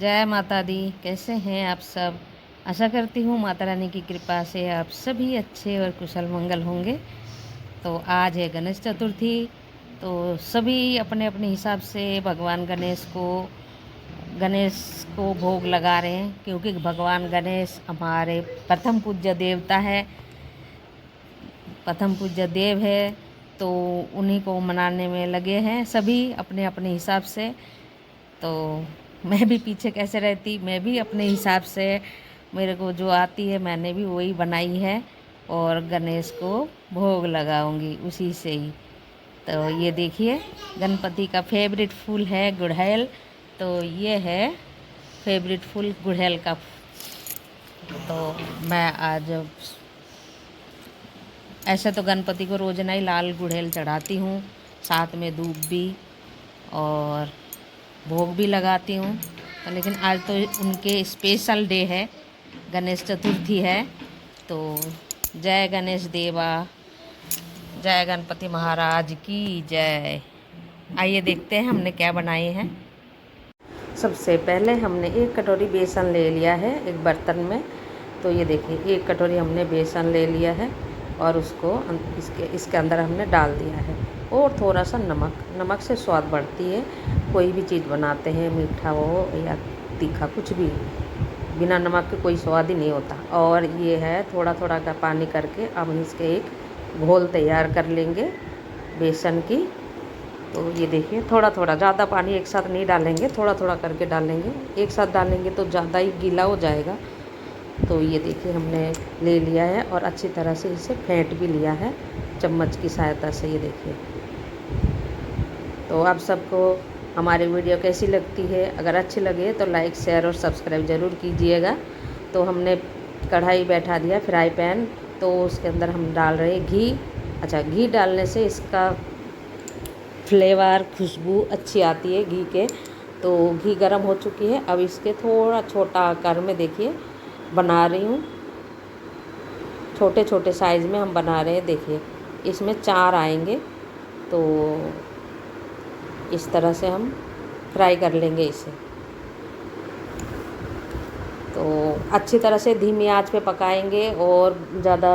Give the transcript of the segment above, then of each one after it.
जय माता दी। कैसे हैं आप सब। आशा करती हूँ माता रानी की कृपा से आप सभी अच्छे और कुशल मंगल होंगे। तो आज है गणेश चतुर्थी। तो सभी अपने अपने हिसाब से भगवान गणेश को भोग लगा रहे हैं, क्योंकि भगवान गणेश हमारे प्रथम पूज्य देवता है, प्रथम पूज्य देव है। तो उन्हीं को मनाने में लगे हैं सभी अपने अपने हिसाब से। तो मैं भी पीछे कैसे रहती, मैं भी अपने हिसाब से मेरे को जो आती है मैंने भी वही बनाई है और गणेश को भोग लगाऊंगी उसी से ही। तो ये देखिए, गणपति का फेवरेट फूल है गुड़हल। तो ये है फेवरेट फूल गुड़हल का। तो मैं आज ऐसे तो गणपति को रोज नहीं लाल गुड़हल चढ़ाती हूँ, साथ में धूप भी और भोग भी लगाती हूँ। तो लेकिन आज तो उनके स्पेशल डे है, गणेश चतुर्थी है। तो जय गणेश देवा, जय गणपति महाराज की जय। आइए देखते हैं हमने क्या बनाए हैं। सबसे पहले हमने एक कटोरी बेसन ले लिया है एक बर्तन में। तो ये देखिए, एक कटोरी हमने बेसन ले लिया है और उसको इसके अंदर हमने डाल दिया है। और थोड़ा सा नमक से स्वाद बढ़ती है। कोई भी चीज़ बनाते हैं, मीठा हो या तीखा, कुछ भी बिना नमक के कोई स्वाद ही नहीं होता। और ये है थोड़ा थोड़ा का पानी करके अब इसके एक घोल तैयार कर लेंगे बेसन की। तो ये देखिए, थोड़ा थोड़ा, ज़्यादा पानी एक साथ नहीं डालेंगे, थोड़ा थोड़ा करके डालेंगे। एक साथ डालेंगे तो ज़्यादा ही गीला हो जाएगा। तो ये देखिए, हमने ले लिया है और अच्छी तरह से इसे फेंट भी लिया है चम्मच की सहायता से। ये देखिए। तो आप सबको हमारी वीडियो कैसी लगती है, अगर अच्छी लगे तो लाइक शेयर और सब्सक्राइब ज़रूर कीजिएगा। तो हमने कढ़ाई बैठा दिया, फ्राई पैन। तो उसके अंदर हम डाल रहे हैं घी। अच्छा, घी डालने से इसका फ्लेवर, खुशबू अच्छी आती है घी के। तो घी गर्म हो चुकी है। अब इसके थोड़ा छोटा आकार में देखिए बना रही हूँ, छोटे छोटे साइज़ में हम बना रहे हैं। देखिए, इसमें 4 आएंगे। तो इस तरह से हम फ्राई कर लेंगे इसे। तो अच्छी तरह से धीमी आंच पे पकाएंगे और ज़्यादा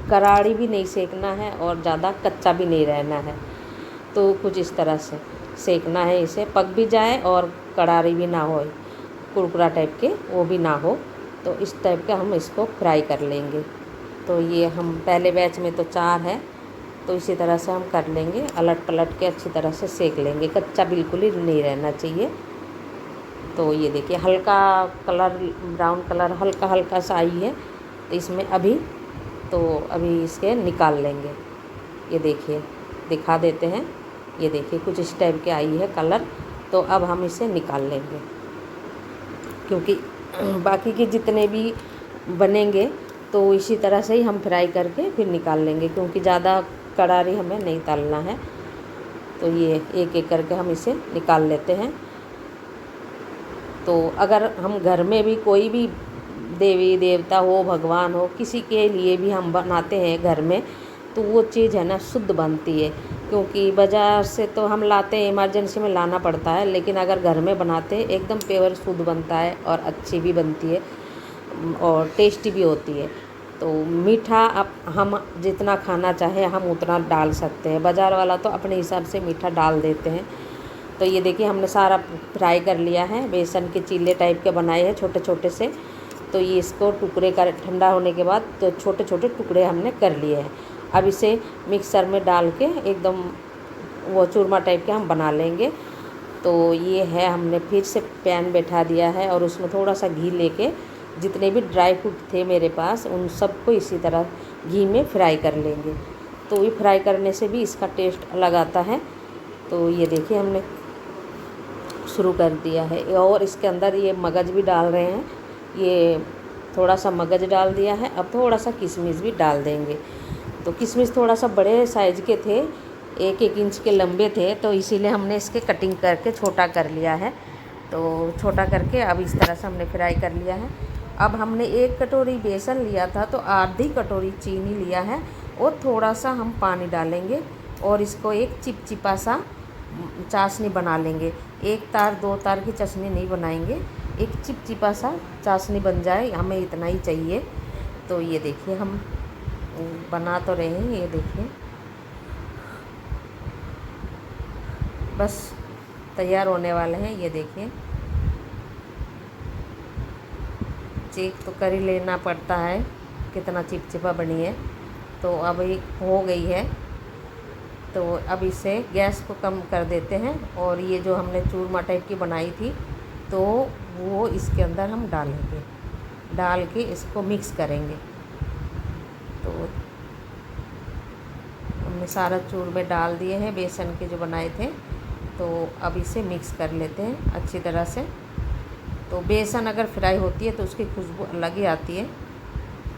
करारी भी नहीं सेकना है और ज़्यादा कच्चा भी नहीं रहना है। तो कुछ इस तरह से सेकना है इसे, पक भी जाए और करारी भी ना हो, कुरकुरा टाइप के वो भी ना हो। तो इस टाइप का हम इसको फ्राई कर लेंगे। तो ये हम पहले बैच में तो 4 है, तो इसी तरह से हम कर लेंगे, अलट पलट के अच्छी तरह से सेक लेंगे, कच्चा बिल्कुल ही नहीं रहना चाहिए। तो ये देखिए, हल्का कलर, ब्राउन कलर हल्का हल्का सा आई है। तो इसमें अभी इसके निकाल लेंगे। ये देखिए, दिखा देते हैं। ये देखिए, कुछ इस टाइप के आई है कलर। तो अब हम इसे निकाल लेंगे, क्योंकि बाकी के जितने भी बनेंगे तो इसी तरह से ही हम फ्राई करके फिर निकाल लेंगे, क्योंकि ज़्यादा करारी हमें नहीं तलना है। तो ये एक एक करके हम इसे निकाल लेते हैं। तो अगर हम घर में भी कोई भी देवी देवता हो, भगवान हो, किसी के लिए भी हम बनाते हैं घर में, तो वो चीज़ है ना शुद्ध बनती है। क्योंकि बाज़ार से तो हम लाते हैं, इमरजेंसी में लाना पड़ता है, लेकिन अगर घर में बनाते हैं एकदम प्योर शुद्ध बनता है और अच्छी भी बनती है और टेस्टी भी होती है। तो मीठा अब हम जितना खाना चाहे हम उतना डाल सकते हैं, बाज़ार वाला तो अपने हिसाब से मीठा डाल देते हैं। तो ये देखिए, हमने सारा फ्राई कर लिया है, बेसन के चीले टाइप के बनाए हैं छोटे छोटे से। तो ये इसको टुकड़े कर, ठंडा होने के बाद तो छोटे छोटे टुकड़े हमने कर लिए हैं। अब इसे मिक्सर में डाल के एकदम वो चूरमा टाइप के हम बना लेंगे। तो ये है, हमने फिर से पैन बैठा दिया है और उसमें थोड़ा सा घी लेके जितने भी ड्राई फ्रूट थे मेरे पास उन सबको इसी तरह घी में फ्राई कर लेंगे। तो ये फ्राई करने से भी इसका टेस्ट अलग आता है। तो ये देखिए, हमने शुरू कर दिया है और इसके अंदर ये मगज भी डाल रहे हैं। ये थोड़ा सा मगज डाल दिया है, अब थोड़ा सा किशमिश भी डाल देंगे। तो किशमिश थोड़ा सा बड़े साइज़ के थे, 1-1 इंच के लंबे थे, तो इसीलिए हमने इसके कटिंग करके छोटा कर लिया है। तो छोटा करके अब इस तरह से हमने फ्राई कर लिया है। अब हमने 1 कटोरी बेसन लिया था तो आधी कटोरी चीनी लिया है और थोड़ा सा हम पानी डालेंगे और इसको एक चिपचिपा सा चाशनी बना लेंगे। एक तार 2 तार की चाशनी नहीं बनाएंगे, एक चिपचिपा सा चाशनी बन जाए, हमें इतना ही चाहिए। तो ये देखिए हम बना तो रहे हैं, ये देखिए बस तैयार होने वाले हैं। ये देखिए चेक तो कर ही लेना पड़ता है कितना चिपचिपा बनी है। तो अब ये हो गई है, तो अब इसे गैस को कम कर देते हैं और ये जो हमने चूरमा टाइप की बनाई थी तो वो इसके अंदर हम डालेंगे, डाल के इसको मिक्स करेंगे। तो हमने सारा चूरमे डाल दिए हैं बेसन के जो बनाए थे, तो अब इसे मिक्स कर लेते हैं अच्छी तरह से। तो बेसन अगर फ्राई होती है तो उसकी खुशबू अलग ही आती है।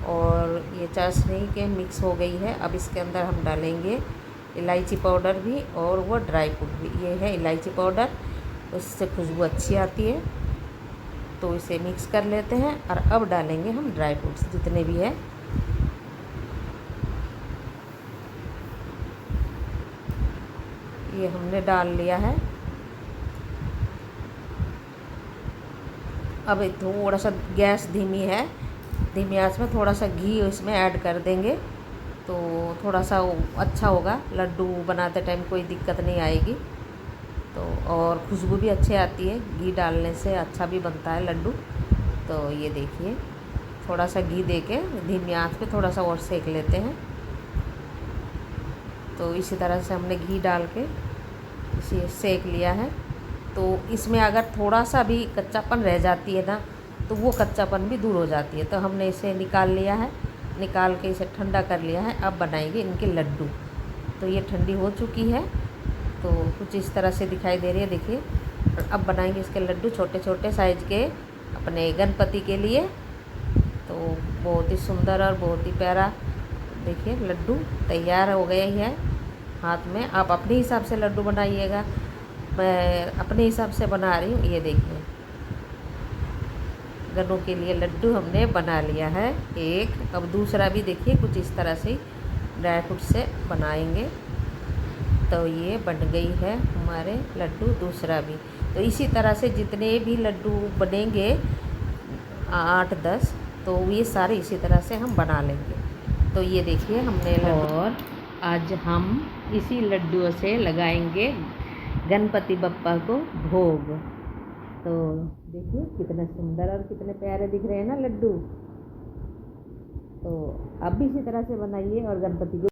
और ये चाशनी के मिक्स हो गई है। अब इसके अंदर हम डालेंगे इलायची पाउडर भी और वो ड्राई फ्रूट भी। ये है इलायची पाउडर, उससे खुशबू अच्छी आती है। तो इसे मिक्स कर लेते हैं और अब डालेंगे हम ड्राई फ्रूट्स जितने भी है। ये हमने डाल लिया है। अब थोड़ा सा गैस धीमी है, धीमी आंच में थोड़ा सा घी इसमें ऐड कर देंगे तो थोड़ा सा अच्छा होगा। लड्डू बनाते टाइम कोई दिक्कत नहीं आएगी। तो और खुशबू भी अच्छी आती है, घी डालने से अच्छा भी बनता है लड्डू। तो ये देखिए थोड़ा सा घी देके धीमी आंच पे थोड़ा सा और सेक लेते हैं। तो इसी तरह से हमने घी डाल के इसे सेक लिया है। तो इसमें अगर थोड़ा सा भी कच्चापन रह जाती है ना, तो वो कच्चापन भी दूर हो जाती है। तो हमने इसे निकाल लिया है, निकाल के इसे ठंडा कर लिया है। अब बनाएंगे इनके लड्डू। तो ये ठंडी हो चुकी है, तो कुछ इस तरह से दिखाई दे रही है, देखिए। और अब बनाएंगे इसके लड्डू छोटे छोटे साइज़ के अपने गणपति के लिए। तो बहुत ही सुंदर और बहुत ही प्यारा देखिए लड्डू तैयार हो गए हैं हाथ में। आप अपने हिसाब से लड्डू बनाइएगा, मैं अपने हिसाब से बना रही हूँ। ये देखिए गन्नों के लिए लड्डू हमने बना लिया है एक। अब दूसरा भी देखिए कुछ इस तरह से ड्राई फ्रूट से बनाएंगे। तो ये बन गई है हमारे लड्डू दूसरा भी। तो इसी तरह से जितने भी लड्डू बनेंगे 8-10, तो ये सारे इसी तरह से हम बना लेंगे। तो ये देखिए हमने और आज हम इसी लड्डुओं से लगाएंगे गणपति बप्पा को भोग। तो देखिए कितने सुंदर और कितने प्यारे दिख रहे हैं ना लड्डू। तो आप भी इसी तरह से बनाइए और गणपति को